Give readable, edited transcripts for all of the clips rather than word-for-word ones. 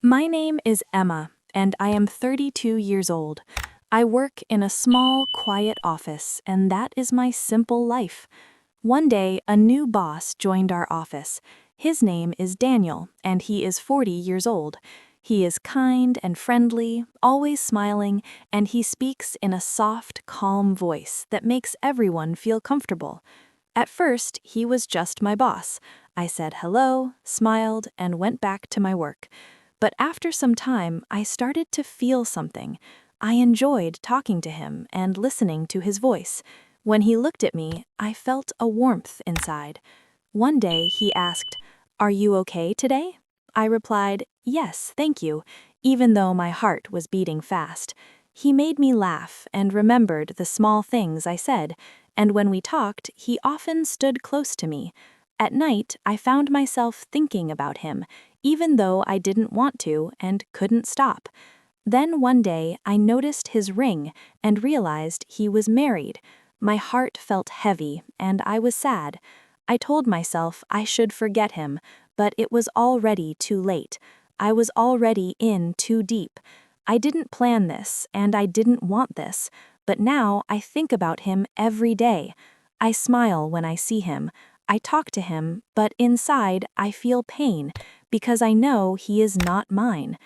My name is Emma, and I am 32 years old. I work in a small, quiet office, and that is my simple life. One day, a new boss joined our office. His name is Daniel, and he is 40 years old. He is kind and friendly, always smiling, and he speaks in a soft, calm voice that makes everyone feel comfortable. At first, he was just my boss. I said hello, smiled, and went back to my work. But after some time, I started to feel something. I enjoyed talking to him and listening to his voice. When he looked at me, I felt a warmth inside. One day, he asked, "Are you okay today?" I replied, "Yes, thank you," even though my heart was beating fast. He made me laugh and remembered the small things I said, and when we talked, he often stood close to me. At night, I found myself thinking about him, even though I didn't want to and couldn't stop. Then one day, I noticed his ring and realized he was married. My heart felt heavy, and I was sad. I told myself I should forget him, but it was already too late. I was already in too deep. I didn't plan this, and I didn't want this, but now I think about him every day. I smile when I see him. I talk to him, but inside I feel pain because I know he is not mine.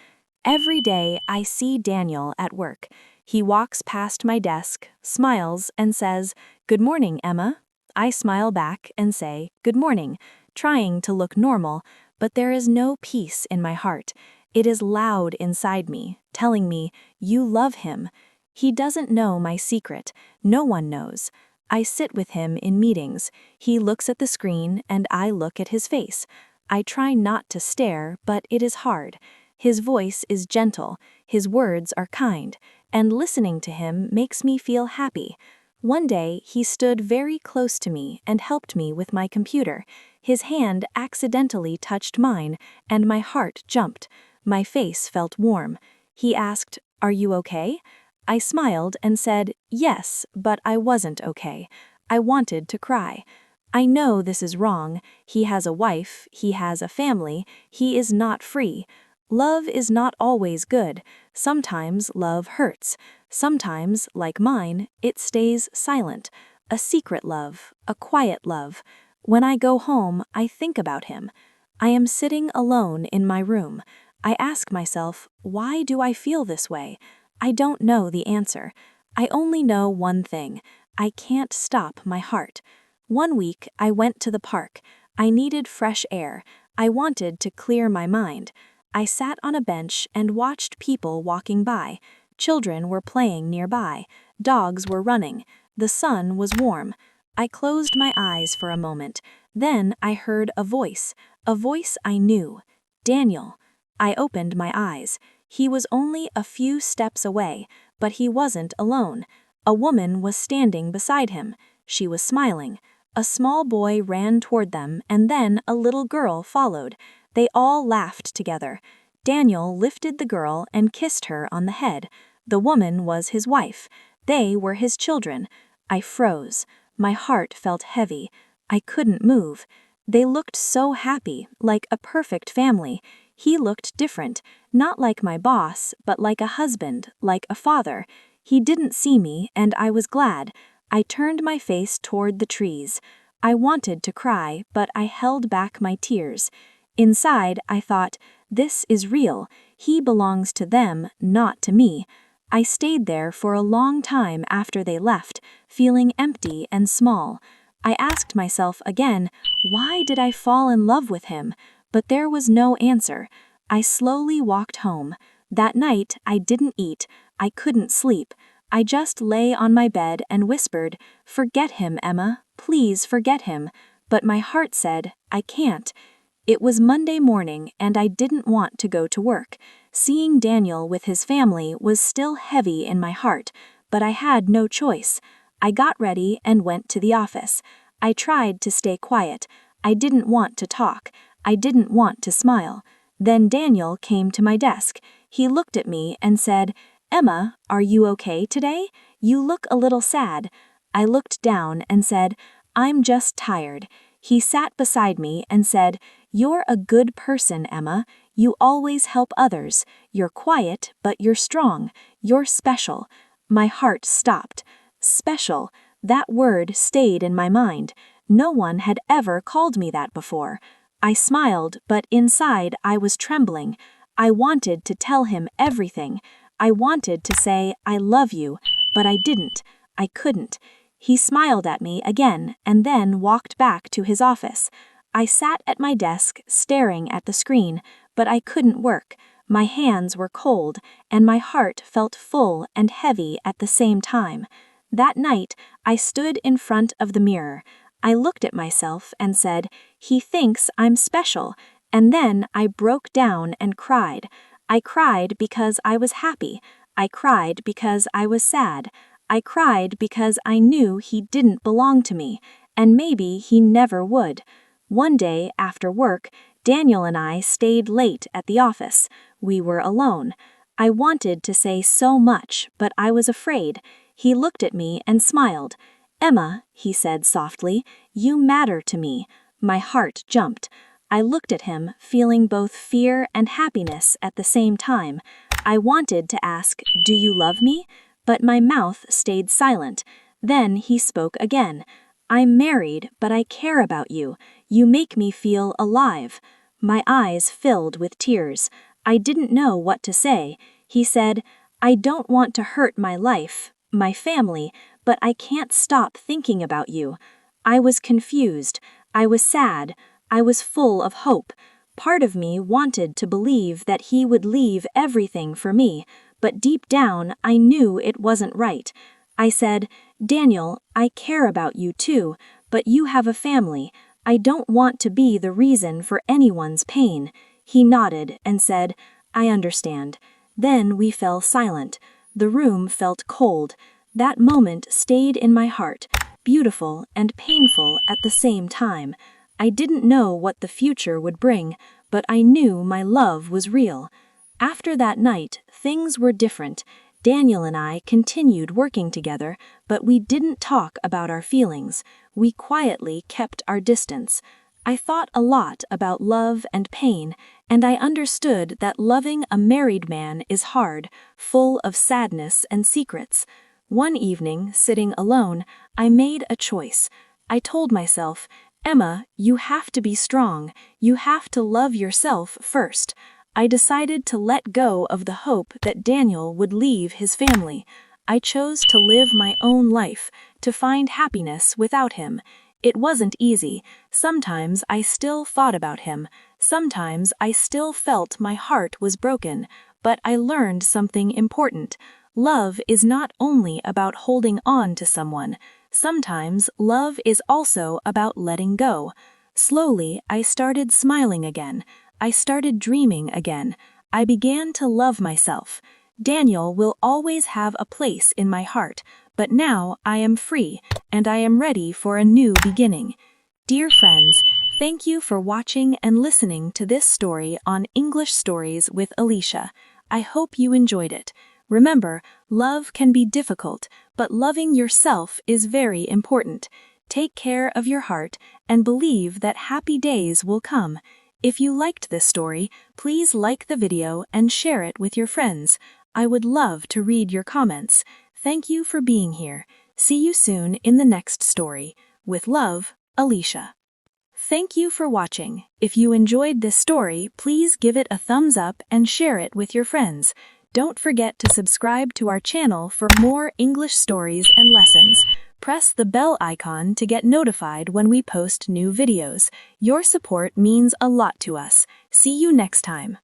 Every day I see Daniel at work. He walks past my desk, smiles, and says, "Good morning, Emma." I smile back and say, "Good morning," trying to look normal, but there is no peace in my heart. It is loud inside me, telling me, "You love him." He doesn't know my secret. No one knows. I sit with him in meetings. He looks at the screen and I look at his face. I try not to stare, but it is hard. His voice is gentle, his words are kind, and listening to him makes me feel happy. One day, he stood very close to me and helped me with my computer. His hand accidentally touched mine, and my heart jumped. My face felt warm. He asked, "Are you okay?" I smiled and said, "Yes, but I wasn't okay. I wanted to cry. I know this is wrong. He has a wife, he has a family, he is not free. Love is not always good. Sometimes love hurts. Sometimes, like mine, it stays silent. A secret love, a quiet love. When I go home, I think about him. I am sitting alone in my room. I ask myself, why do I feel this way? I don't know the answer. I only know one thing. I can't stop my heart. One week, I went to the park. I needed fresh air. I wanted to clear my mind. I sat on a bench and watched people walking by. Children were playing nearby. Dogs were running. The sun was warm. I closed my eyes for a moment. Then I heard a voice I knew. Daniel. I opened my eyes. He was only a few steps away, but he wasn't alone. A woman was standing beside him. She was smiling. A small boy ran toward them, and then a little girl followed. They all laughed together. Daniel lifted the girl and kissed her on the head. The woman was his wife. They were his children. I froze. My heart felt heavy. I couldn't move. They looked so happy, like a perfect family. He looked different, not like my boss, but like a husband, like a father. He didn't see me, and I was glad. I turned my face toward the trees. I wanted to cry, but I held back my tears. Inside, I thought, this is real. He belongs to them, not to me. I stayed there for a long time after they left, feeling empty and small. I asked myself again, why did I fall in love with him? But there was no answer. I slowly walked home. That night, I didn't eat. I couldn't sleep. I just lay on my bed and whispered, "Forget him, Emma. Please forget him." But my heart said, "I can't." It was Monday morning, and I didn't want to go to work. Seeing Daniel with his family was still heavy in my heart, but I had no choice. I got ready and went to the office. I tried to stay quiet. I didn't want to talk. I didn't want to smile. Then Daniel came to my desk. He looked at me and said, "Emma, are you okay today? You look a little sad." I looked down and said, "I'm just tired." He sat beside me and said, "You're a good person, Emma. You always help others. You're quiet, but you're strong. You're special." My heart stopped. Special. That word stayed in my mind. No one had ever called me that before. I smiled, but inside I was trembling. I wanted to tell him everything. I wanted to say, "I love you," but I didn't. I couldn't. He smiled at me again and then walked back to his office. I sat at my desk, staring at the screen, but I couldn't work. My hands were cold, and my heart felt full and heavy at the same time. That night, I stood in front of the mirror. I looked at myself and said, "He thinks I'm special," and then I broke down and cried. I cried because I was happy. I cried because I was sad. I cried because I knew he didn't belong to me, and maybe he never would. One day, after work, Daniel and I stayed late at the office. We were alone. I wanted to say so much, but I was afraid. He looked at me and smiled. "Emma," he said softly, "you matter to me." My heart jumped. I looked at him, feeling both fear and happiness at the same time. I wanted to ask, "Do you love me?" But my mouth stayed silent. Then he spoke again. "I'm married, but I care about you. You make me feel alive." My eyes filled with tears. I didn't know what to say. He said, "I don't want to hurt my life, my family, but I can't stop thinking about you." I was confused. I was sad. I was full of hope. Part of me wanted to believe that he would leave everything for me, but deep down I knew it wasn't right. I said, "Daniel, I care about you too, but you have a family. I don't want to be the reason for anyone's pain." He nodded and said, "I understand." Then we fell silent. The room felt cold. That moment stayed in my heart, beautiful and painful at the same time. I didn't know what the future would bring, but I knew my love was real. After that night, things were different. Daniel and I continued working together, but we didn't talk about our feelings. We quietly kept our distance. I thought a lot about love and pain, and I understood that loving a married man is hard, full of sadness and secrets. One evening, sitting alone, I made a choice. I told myself, "Emma, you have to be strong. You have to love yourself first." I decided to let go of the hope that Daniel would leave his family. I chose to live my own life, to find happiness without him. It wasn't easy. Sometimes I still thought about him. Sometimes I still felt my heart was broken. But I learned something important. Love is not only about holding on to someone. Sometimes love is also about letting go. Slowly, I started smiling again. I started dreaming again. I began to love myself. Daniel will always have a place in my heart, but now I am free, and I am ready for a new beginning. Dear friends, thank you for watching and listening to this story on English Stories with Alicia. I hope you enjoyed it. Remember, love can be difficult, but loving yourself is very important. Take care of your heart and believe that happy days will come. If you liked this story, please like the video and share it with your friends. I would love to read your comments. Thank you for being here. See you soon in the next story. With love, Alicia. Thank you for watching. If you enjoyed this story, please give it a thumbs up and share it with your friends. Don't forget to subscribe to our channel for more English stories and lessons. Press the bell icon to get notified when we post new videos. Your support means a lot to us. See you next time.